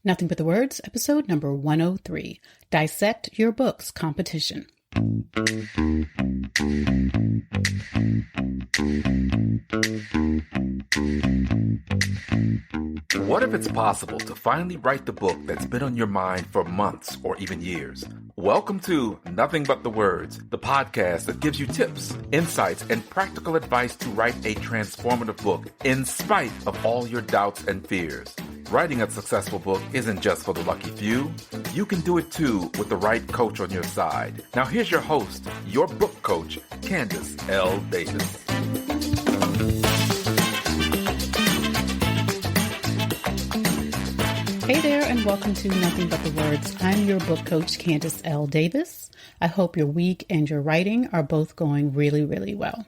Nothing But the Words, episode number 103, Dissect Your Books Competition. What if it's possible to finally write the book that's been on your mind for months or even years? Welcome to Nothing But the Words, the podcast that gives you tips, insights, and practical advice to write a transformative book in spite of all your doubts and fears. Writing a successful book isn't just for the lucky few. You can do it too with the right coach on your side. Now here's your host, your book coach, Candace L. Davis. Hey there, and welcome to Nothing But the Words. I'm your book coach, Candace L. Davis. I hope your week and your writing are both going really, really well.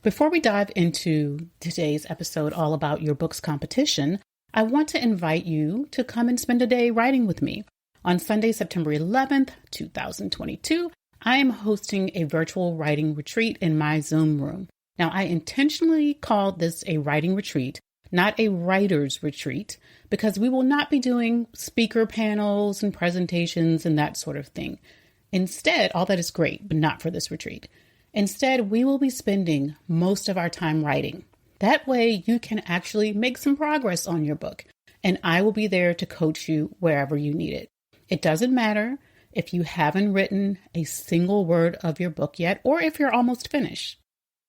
Before we dive into today's episode all about your book's competition, I want to invite you to come and spend a day writing with me. On Sunday, September 11th, 2022, I am hosting a virtual writing retreat in my Zoom room. Now, I intentionally called this a writing retreat, not a writer's retreat, because we will not be doing speaker panels and presentations and that sort of thing. Instead, all that is great, but not for this retreat. Instead, we will be spending most of our time writing. That way you can actually make some progress on your book, and I will be there to coach you wherever you need it. It doesn't matter if you haven't written a single word of your book yet, or if you're almost finished.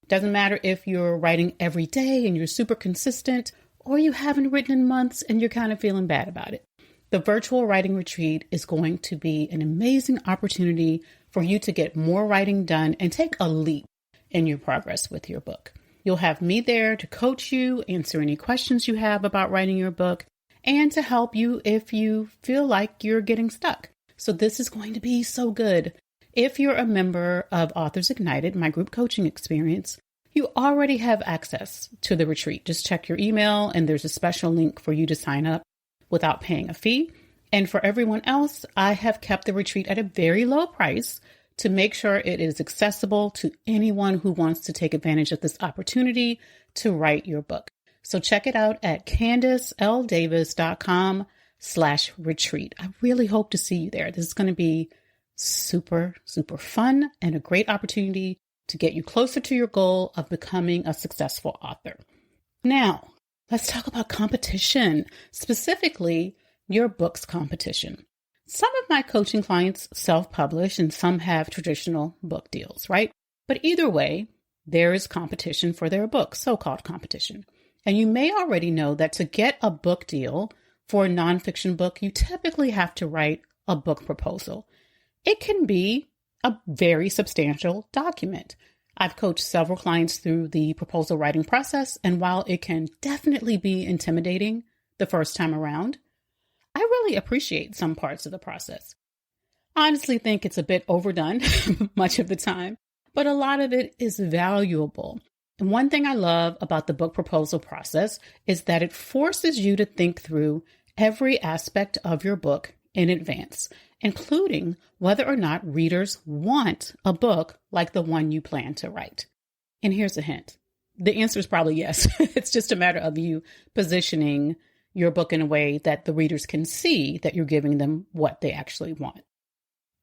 It doesn't matter if you're writing every day and you're super consistent, or you haven't written in months and you're kind of feeling bad about it. The virtual writing retreat is going to be an amazing opportunity for you to get more writing done and take a leap in your progress with your book. You'll have me there to coach you, answer any questions you have about writing your book, and to help you if you feel like you're getting stuck. So this is going to be so good. If you're a member of Authors Ignited, my group coaching experience, you already have access to the retreat. Just check your email and there's a special link for you to sign up without paying a fee. And for everyone else, I have kept the retreat at a very low price to make sure it is accessible to anyone who wants to take advantage of this opportunity to write your book. So check it out at CandaceLDavis.com/retreat. I really hope to see you there. This is going to be super, super fun and a great opportunity to get you closer to your goal of becoming a successful author. Now, let's talk about competition, specifically your book's competition. Some of my coaching clients self-publish and some have traditional book deals, right? But either way, there is competition for their book, so-called competition. And you may already know that to get a book deal for a nonfiction book, you typically have to write a book proposal. It can be a very substantial document. I've coached several clients through the proposal writing process, and while it can definitely be intimidating the first time around, I really appreciate some parts of the process. I honestly think it's a bit overdone much of the time, but a lot of it is valuable. And one thing I love about the book proposal process is that it forces you to think through every aspect of your book in advance, including whether or not readers want a book like the one you plan to write. And here's a hint. The answer is probably yes. It's just a matter of you positioning your book in a way that the readers can see that you're giving them what they actually want.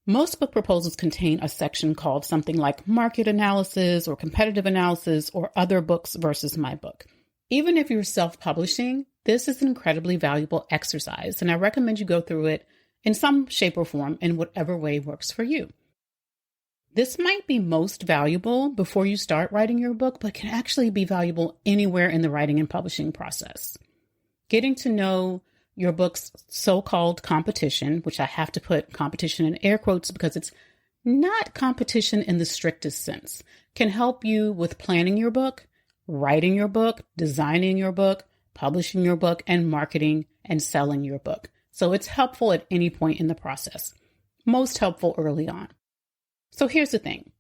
Most book proposals contain a section called something like market analysis or competitive analysis or other books versus my book. Even if you're self-publishing, this is an incredibly valuable exercise, and I recommend you go through it in some shape or form in whatever way works for you. This might be most valuable before you start writing your book, but can actually be valuable anywhere in the writing and publishing process. Getting to know your book's so-called competition, which I have to put competition in air quotes because it's not competition in the strictest sense, can help you with planning your book, writing your book, designing your book, publishing your book, and marketing and selling your book. So it's helpful at any point in the process. Most helpful early on. So here's the thing.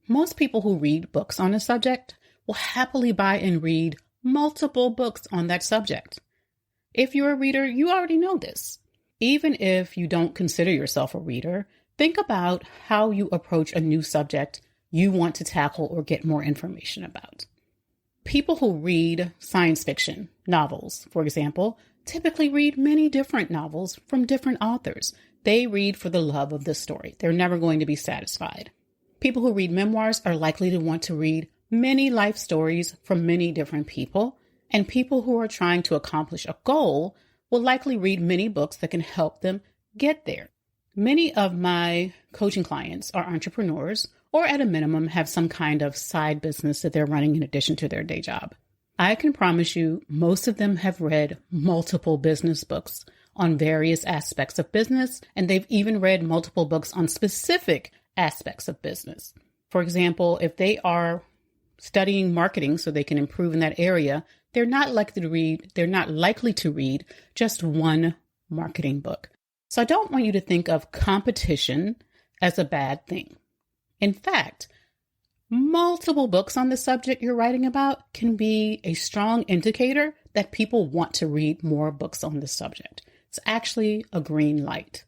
Most people who read books on a subject will happily buy and read multiple books on that subject. If you're a reader, you already know this. Even if you don't consider yourself a reader, think about how you approach a new subject you want to tackle or get more information about. People who read science fiction novels, for example, typically read many different novels from different authors. They read for the love of the story. They're never going to be satisfied. People who read memoirs are likely to want to read many life stories from many different people, and people who are trying to accomplish a goal will likely read many books that can help them get there. Many of my coaching clients are entrepreneurs, or at a minimum have some kind of side business that they're running in addition to their day job. I can promise you most of them have read multiple business books on various aspects of business, and they've even read multiple books on specific aspects of business. For example, if they are studying marketing so they can improve in that area, they're not likely to read just one marketing book. So I don't want you to think of competition as a bad thing. In fact, multiple books on the subject you're writing about can be a strong indicator that people want to read more books on the subject. It's actually a green light.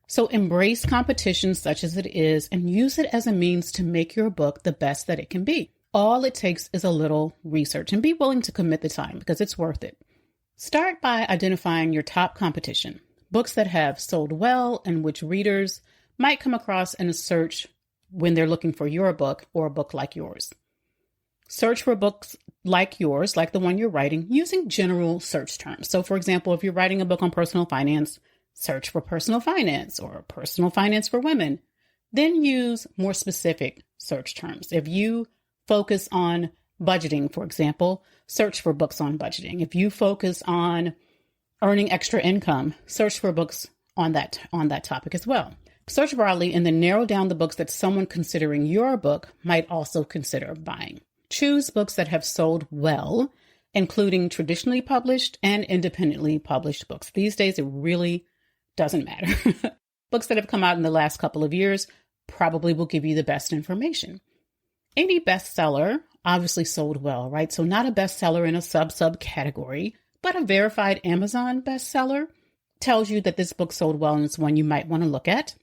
So embrace competition such as it is and use it as a means to make your book the best that it can be. All it takes is a little research, and be willing to commit the time because it's worth it. Start by identifying your top competition, books that have sold well and which readers might come across in a search when they're looking for your book or a book like yours. Search for books like yours, like the one you're writing, using general search terms. So, for example, if you're writing a book on personal finance, search for personal finance or personal finance for women. Then use more specific search terms. If you focus on budgeting, for example, search for books on budgeting. If you focus on earning extra income, search for books on that topic as well. Search broadly and then narrow down the books that someone considering your book might also consider buying. Choose books that have sold well, including traditionally published and independently published books. These days, it really doesn't matter. Books that have come out in the last couple of years probably will give you the best information. Any bestseller obviously sold well, right? So not a bestseller in a sub-category, but a verified Amazon bestseller tells you that this book sold well and it's one you might want to look at.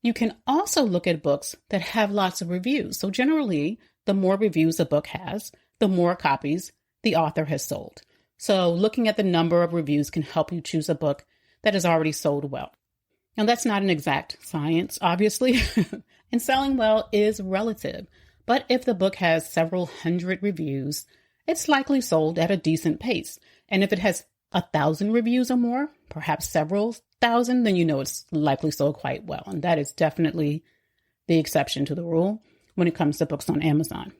You can also look at books that have lots of reviews. So generally, the more reviews a book has, the more copies the author has sold. So looking at the number of reviews can help you choose a book that has already sold well. Now, that's not an exact science, obviously, and selling well is relative. But if the book has several hundred reviews, it's likely sold at a decent pace. And if it has 1,000 reviews or more, perhaps several thousand, then you know it's likely sold quite well. And that is definitely the exception to the rule when it comes to books on Amazon.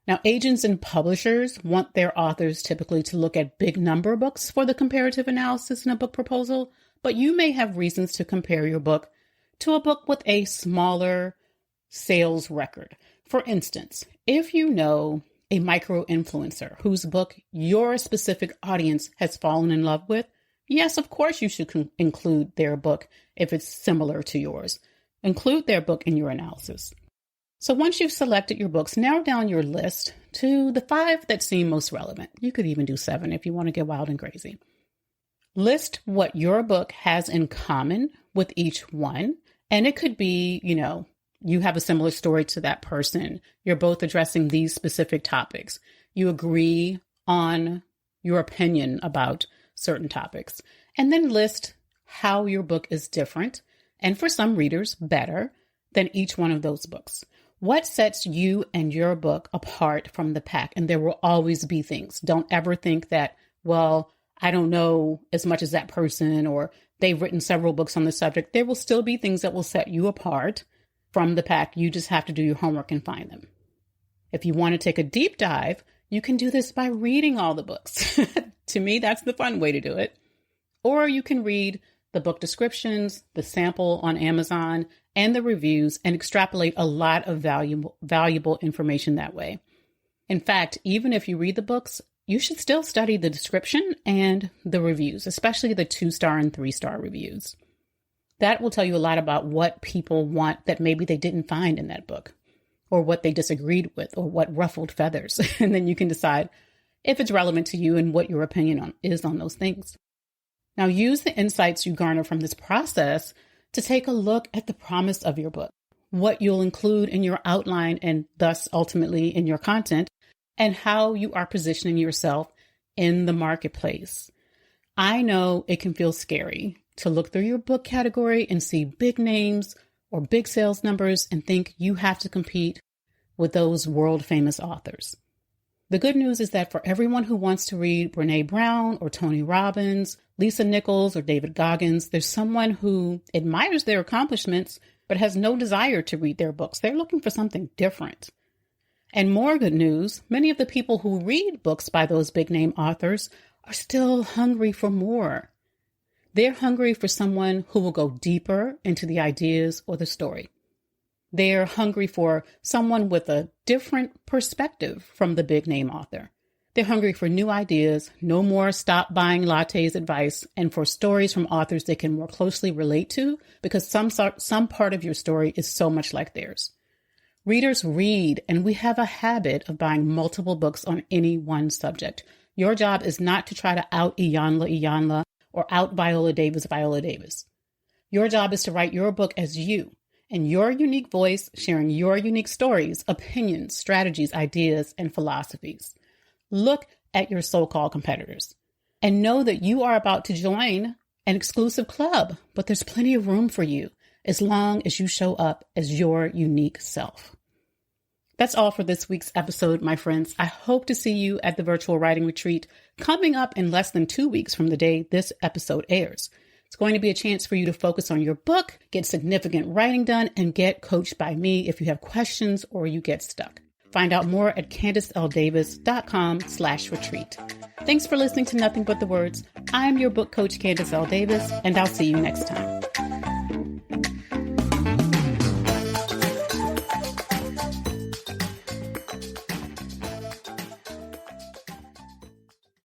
Now, agents and publishers want their authors typically to look at big number books for the comparative analysis in a book proposal, but you may have reasons to compare your book to a book with a smaller sales record. For instance, if you know a micro-influencer whose book your specific audience has fallen in love with, yes, of course you should include their book if it's similar to yours. Include their book in your analysis. So once you've selected your books, narrow down your list to the 5 that seem most relevant. You could even do 7 if you want to get wild and crazy. List what your book has in common with each one. And it could be, you have a similar story to that person. You're both addressing these specific topics. You agree on your opinion about certain topics. And then list how your book is different, and for some readers, better than each one of those books. What sets you and your book apart from the pack? And there will always be things. Don't ever think that, well, I don't know as much as that person, or they've written several books on the subject. There will still be things that will set you apart from the pack. You just have to do your homework and find them. If you want to take a deep dive, you can do this by reading all the books. To me, that's the fun way to do it. Or you can read the book descriptions, the sample on Amazon, and the reviews, and extrapolate a lot of valuable information that way. In fact, even if you read the books, you should still study the description and the reviews, especially the 2-star and 3-star reviews. That will tell you a lot about what people want that maybe they didn't find in that book, or what they disagreed with, or what ruffled feathers. And then you can decide if it's relevant to you and what your opinion is on those things. Now, use the insights you garner from this process to take a look at the promise of your book, what you'll include in your outline and thus ultimately in your content, and how you are positioning yourself in the marketplace. I know it can feel scary to look through your book category and see big names or big sales numbers and think you have to compete with those world famous authors. The good news is that for everyone who wants to read Brené Brown or Tony Robbins, Lisa Nichols or David Goggins, there's someone who admires their accomplishments but has no desire to read their books. They're looking for something different. And more good news, many of the people who read books by those big name authors are still hungry for more. They're hungry for someone who will go deeper into the ideas or the story. They're hungry for someone with a different perspective from the big name author. They're hungry for new ideas, no more stop buying lattes advice, and for stories from authors they can more closely relate to because some part of your story is so much like theirs. Readers read, and we have a habit of buying multiple books on any one subject. Your job is not to try to out Iyanla or out Viola Davis. Your job is to write your book as you, in your unique voice, sharing your unique stories, opinions, strategies, ideas, and philosophies. Look at your so-called competitors and know that you are about to join an exclusive club, but there's plenty of room for you as long as you show up as your unique self. That's all for this week's episode, my friends. I hope to see you at the virtual writing retreat coming up in less than 2 weeks from the day this episode airs. It's going to be a chance for you to focus on your book, get significant writing done, and get coached by me if you have questions or you get stuck. Find out more at CandiceLDavis.com/retreat. Thanks for listening to Nothing But the Words. I'm your book coach, Candice L. Davis, and I'll see you next time.